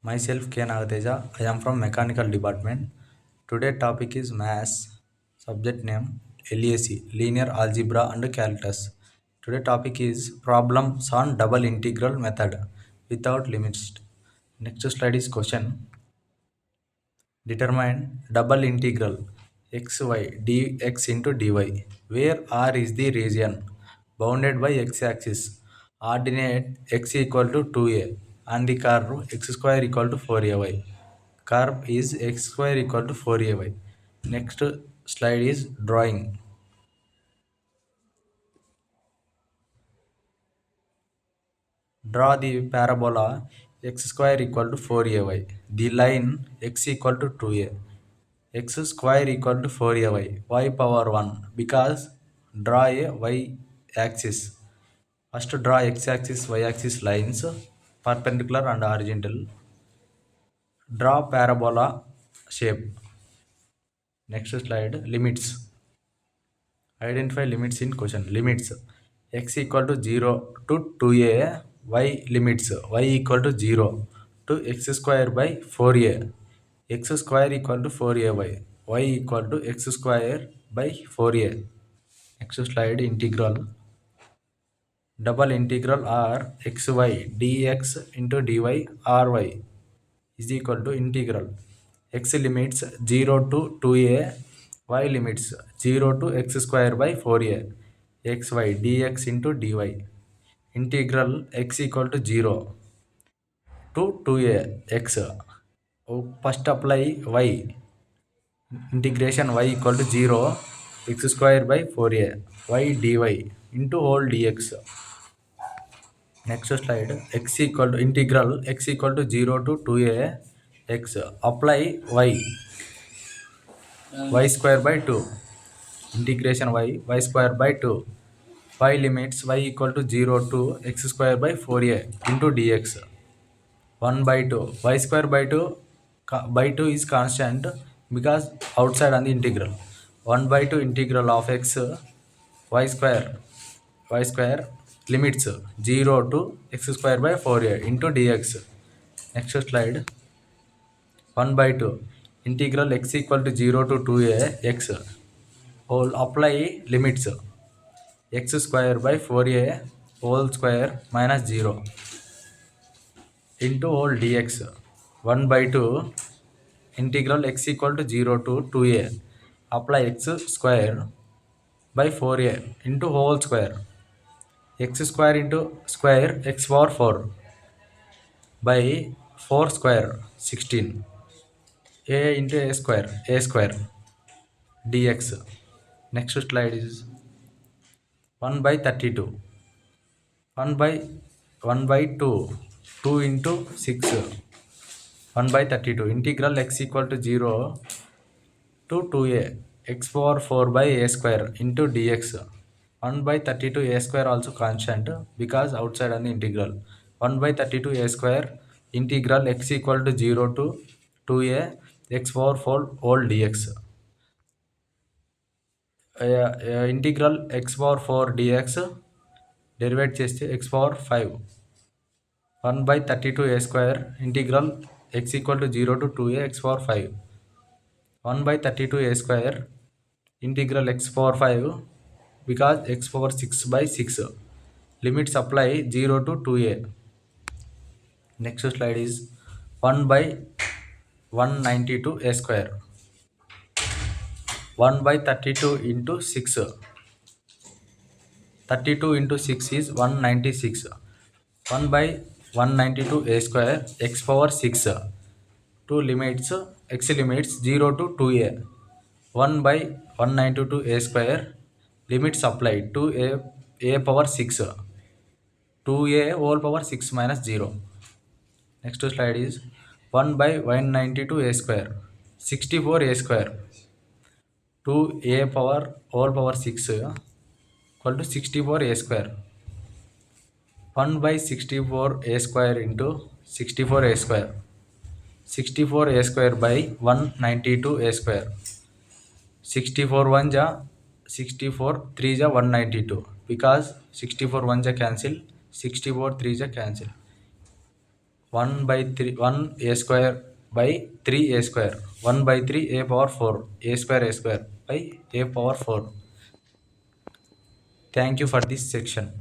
Myself K. Nagateja. I am from Mechanical Department. Today topic is Maths. Subject name LAC, Linear Algebra and Calculus. Today topic is Problems on Double Integral Method without limits. Next slide is question. Determine double integral xy dx into dy, where R is the region bounded by x-axis. Ordinate x equal to 2a and the curve x square equal to 4ay. Curve is x square equal to 4ay. Next slide is drawing. Draw the parabola x square equal to 4ay. The line x equal to 2a. X square equal to 4ay. Y power 1. Because draw a y axis. First draw x axis, y axis lines perpendicular and horizontal. Draw parabola shape. Next slide limits. Identify limits in question. Limits x equal to 0 to 2a, y limits y equal to 0 to x square by 4a, x square equal to 4ay, y equal to x square by 4a. Next slide integral. Double integral r xy dx into dy ry is equal to integral x limits 0 to 2a, y limits 0 to x square by 4a, xy dx into dy. Integral x equal to 0 to 2a x. First apply y. Integration y equal to 0 x square by 4a y dy into whole dx. Next slide x equal to integral x equal to 0 to 2a x. Apply y square by 2. Integration y square by 2. Y limits y equal to 0 to x square by 4a into dx. 1 by 2 y square by 2 by 2 is constant because outside on the integral. 1 by 2 integral of x y square limits 0 to x square by 4a into dx. Next slide 1 by 2 integral x equal to 0 to 2a x. Whole apply limits x square by 4a whole square minus 0 into whole dx. 1 by 2 integral x equal to 0 to 2a. Apply x square by 4a into whole square. X square into square x power 4 by 4 square 16. A into a square dx. Next slide is 1 by 32. 1 by 1 by 2 2 into 6 1 by 32 integral x equal to 0 to 2a x power 4 by a square into dx. 1 by 32 a square also constant because outside on the integral. 1 by 32 a square integral x equal to 0 to 2a x power 4 whole dx. Integral x power 4 dx derivate చేస్తే x power 5. 1 by 32 a square integral x equal to 0 to 2a x power 5. 1 by 32 a square integral x power 5 because x power 6 by 6. Limits apply 0 to 2a. Next slide is 1 by 192 a square. 1 by 32 into 6. 32 into 6 is 196. 1 by 192 a square x power 6. 2 limits x limits 0 to 2a. 1 by 192 a square limits applied to a power 6. 2a whole power 6 minus 0. Next slide is 1 by 192 a square 64 a square 2a power whole power 6 equal to 64 a square. 1 by 64 a square into 64 a square. 64 a square by 192 a square. 64 1 ja 64 3 ja 192 because 64 1 ja cancel, 64 3 ja cancel. 1 by 3 1 a square by 3 a square 1 by 3 a power 4 a square by a power 4. Thank you for this section.